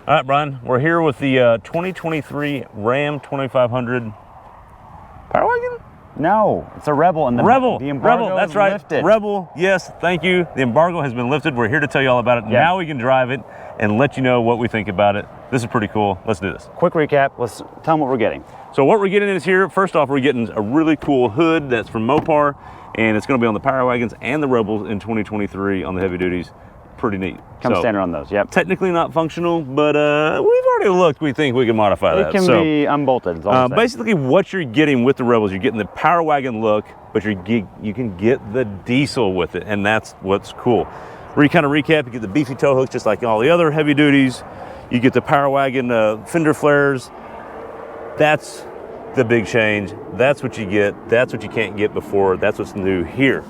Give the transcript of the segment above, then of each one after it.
All right, Brian, we're here with the 2023 Ram 2500 Power Wagon? No, it's a Rebel. And the embargo that's is right. lifted. Rebel, yes, thank you. The embargo has been lifted. We're here to tell you all about it. Yep. Now we can drive it and let you know what we think about it. This is pretty cool. Let's do this. Quick recap. Let's tell them what we're getting. So what we're getting is here, first off, we're getting a really cool hood that's from Mopar, and it's going to be on the Power Wagons and the Rebels in 2023 on the heavy duties. Pretty neat. Comes standard on those, yep. Technically not functional, but we've already looked. We think we can modify that. It can be unbolted. Basically, what you're getting with the Rebels, you're getting the Power Wagon look, but you can get the diesel with it, and that's what's cool. Kind of recap, you get the beefy tow hooks just like all the other heavy duties. You get the Power Wagon fender flares. That's the big change. That's what you get. That's what you can't get before. That's what's new here.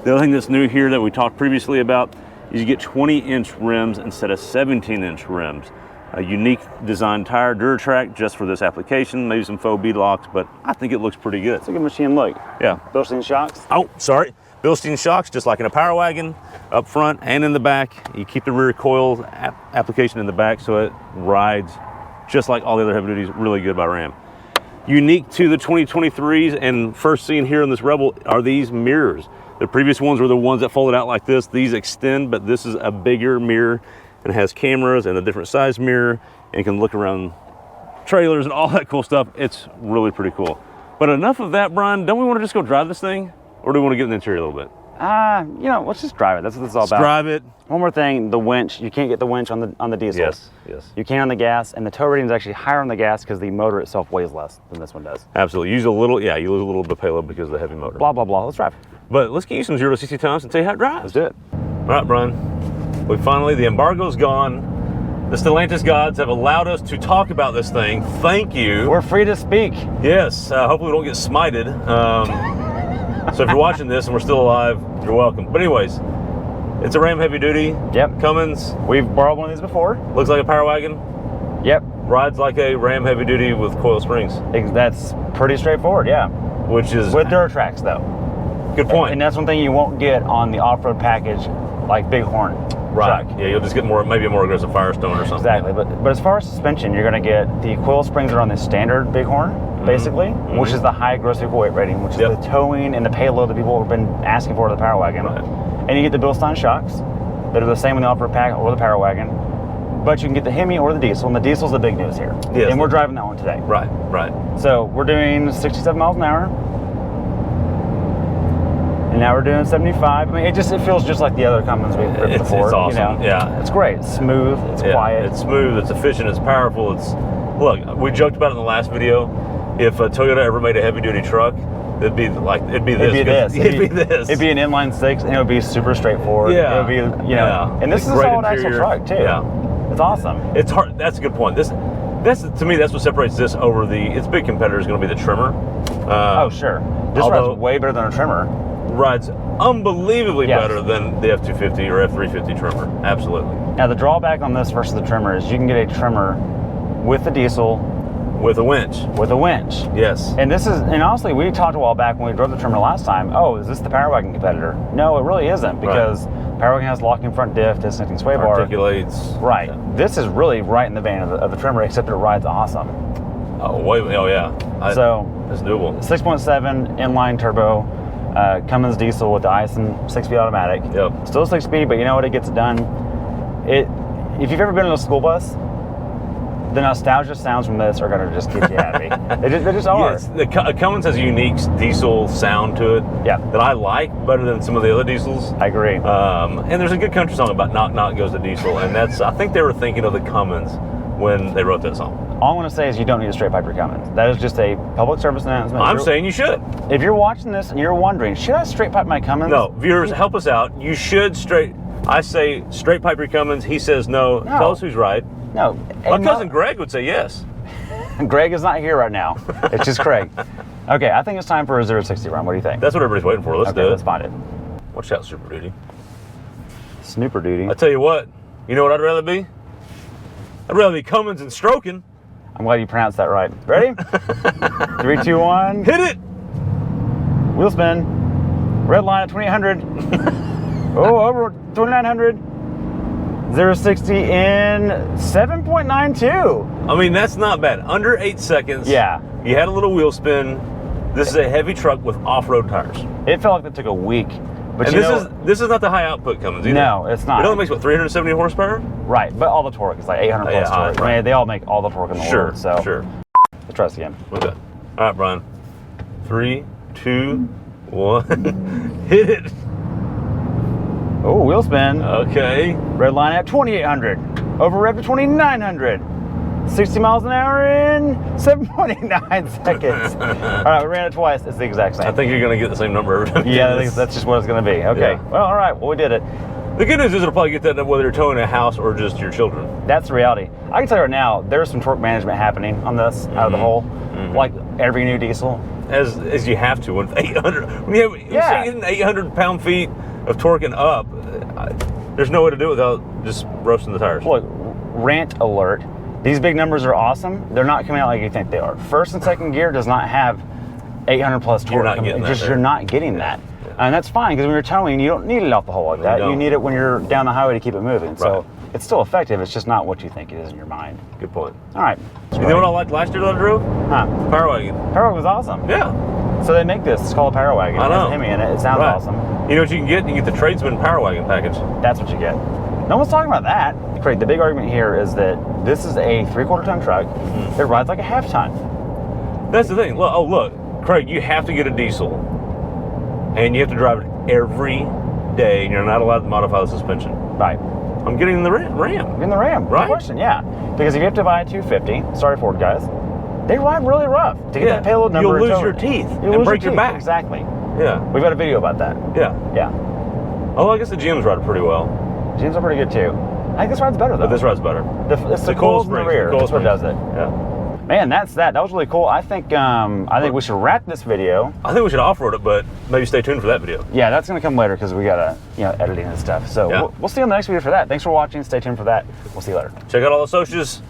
The other thing that's new here that we talked previously about is you get 20-inch rims instead of 17-inch rims. A unique design tire, Duratrack, just for this application. Maybe some faux bead locks, but I think it looks pretty good. It's a good machine look. Yeah. Bilstein shocks. Oh, sorry. Bilstein shocks, just like in a Power Wagon, up front and in the back. You keep the rear coil application in the back so it rides just like all the other heavy duties. Really good by Ram. Unique to the 2023s and first seen here in this Rebel are these mirrors. The previous ones were the ones that folded out like this. These extend, but this is a bigger mirror and has cameras and a different size mirror and can look around trailers and all that cool stuff. It's really pretty cool. But enough of that, Brian. Don't we want to just go drive this thing? Or do we want to get in the interior a little bit? You know, let's just drive it. That's what this is all about. Drive it. One more thing, the winch. You can't get the winch on the diesel. Yes, yes. You can on the gas, and the tow rating is actually higher on the gas because the motor itself weighs less than this one does. Absolutely. You lose a little bit of payload because of the heavy motor. Blah, blah, blah. Let's drive. But let's get you some 0 to 60 times and tell you how it drives. Let's do it. All right, Brian. The embargo's gone. The Stellantis gods have allowed us to talk about this thing. Thank you. We're free to speak. Yes. Hopefully we don't get smited. So if you're watching this and we're still alive, you're welcome. But anyways, it's a Ram heavy duty. Yep. Cummins. We've borrowed one of these before. Looks like a Power Wagon. Yep. Rides like a Ram heavy duty with coil springs. That's pretty straightforward, yeah. Which is... With Duratracks, though. Good point. And that's one thing you won't get on the off-road package like Bighorn. Right. Truck. Yeah, you'll just get maybe a more aggressive Firestone or something. Exactly. But as far as suspension, you're going to get the coil springs are on the standard Bighorn, basically, which is the high gross vehicle weight rating, which is the towing and the payload that people have been asking for the Power Wagon. Right. And you get the Bilstein shocks that are the same in the off-road pack or the Power Wagon. But you can get the Hemi or the diesel, and the diesel's the big news here. Yes. And we're driving that one today. Right, right. So we're doing 67 miles an hour. And now we're doing 75. I mean, it feels just like the other Cummins we've driven before. It's awesome. You know? Yeah. It's great. It's smooth. It's quiet. It's smooth. It's efficient. It's powerful. Look, we joked about it in the last video. If Toyota ever made a heavy duty truck, it'd be this. It'd be this. It'd be an inline six, and it would be super straightforward. Yeah. It would be, and this is a solid axle truck too. Yeah. It's awesome. It's hard. That's a good point. To me, that's what separates this over its big competitor is going to be the trimmer. Oh, sure. This rides way better than a trimmer. Rides unbelievably better than the F250 or F350 trimmer. Absolutely. Now, the drawback on this versus the trimmer is you can get a trimmer with the diesel. With a winch. With a winch. Yes. And honestly, we talked a while back when we drove the trimmer last time, is this the Power Wagon competitor? No, it really isn't, because Power Wagon has locking front diff, disconnecting sway bar. Articulates. Right. Yeah. This is really right in the vein of the trimmer, except it rides awesome. Oh yeah. It's doable. 6.7 inline turbo, Cummins diesel with the Ison 6-speed automatic. Yep. Still 6-speed, but you know what? It gets it done. If you've ever been in a school bus, the nostalgia sounds from this are going to just keep you happy. They just are. Yes, Cummins has a unique diesel sound to it that I like better than some of the other diesels. I agree. And there's a good country song about Knock Knock Goes the Diesel, and I think they were thinking of the Cummins when they wrote that song. All I'm going to say is you don't need a straight pipe your Cummins. That is just a public service announcement. I'm saying you should. If you're watching this and you're wondering, should I straight pipe my Cummins? No, viewers, help us out. You should I say straight pipe your Cummins. He says no. Tell us who's right. No. My cousin Greg would say yes. Greg is not here right now. It's just Craig. Okay, I think it's time for a 0 to 60 run. What do you think? That's what everybody's waiting for. Let's do it. Let's find it. Watch out, Super Duty. Snooper Duty. I tell you what. You know what I'd rather be? I'd rather be Cummins and stroking. I'm glad you pronounced that right. Ready? 3, 2, 1. Hit it! Wheel spin. Red line at 2800. Over 2900. 0-60 in 7.92. I mean, that's not bad. Under 8 seconds. Yeah. You had a little wheel spin. This is a heavy truck with off-road tires. It felt like it took a week. But and this is not the high output Cummins either. No, it's not. It only makes, what, 370 horsepower? Right, but all the torque is like 800 plus torque. Right. I mean, they all make all the torque in the world. So Sure. let's try this again. Okay. All right, Brian. 3, 2, 1. Hit it. Oh, wheel spin. Okay. Red line at 2,800. Over rev to 2,900. 60 miles an hour in 7.89 seconds. All right, we ran it twice. It's the exact same. I think you're going to get the same number every time. Yeah, I think that's just what it's going to be. Okay. Yeah. Well, all right. Well, we did it. The good news is it'll probably get that whether you're towing a house or just your children. That's the reality. I can tell you right now, there's some torque management happening on this out of the hole. Like every new diesel. As you have to with 800. When you have 800 pound-feet of torque and up, there's no way to do it without just roasting the tires. Look, rant alert. These big numbers are awesome. They're not coming out like you think they are. First and second gear does not have 800 plus torque. You're not getting that. You're not getting that. And that's fine, because when you're towing, you don't need it off the hole like that. You need it when you're down the highway to keep it moving. So it's still effective. It's just not what you think it is in your mind. Good point. All right. You know what I liked last year that I drove? Huh. Power wagon. Power Wagon was awesome. Yeah. So they make this. It's called a Power Wagon. I know. It has a Hemi in it. It sounds awesome. You know what you can get? You get the Tradesman Power Wagon package. That's what you get. No one's talking about that. Craig, the big argument here is that this is a 3/4 ton truck. It rides like a half ton. That's the thing. Look, Craig, you have to get a diesel, and you have to drive it every day, and you're not allowed to modify the suspension. Right. I'm getting the Ram. In the Ram, Right? no question, yeah. Because if you have to buy a 250, sorry Ford guys, they ride really rough to get that payload number. You'll lose your teeth and break your back. Exactly. Yeah. We've got a video about that. Yeah. Yeah. Although I guess the GMs ride it pretty well. Jeans are pretty good too. I think this ride's better though. But this ride's better. It's the coils in the rear. That's what does it. Yeah. Man, that's that. That was really cool. I think we should wrap this video. I think we should off-road it, but maybe stay tuned for that video. Yeah, that's gonna come later because we gotta editing and stuff. So we'll see you on the next video for that. Thanks for watching. Stay tuned for that. We'll see you later. Check out all the socials.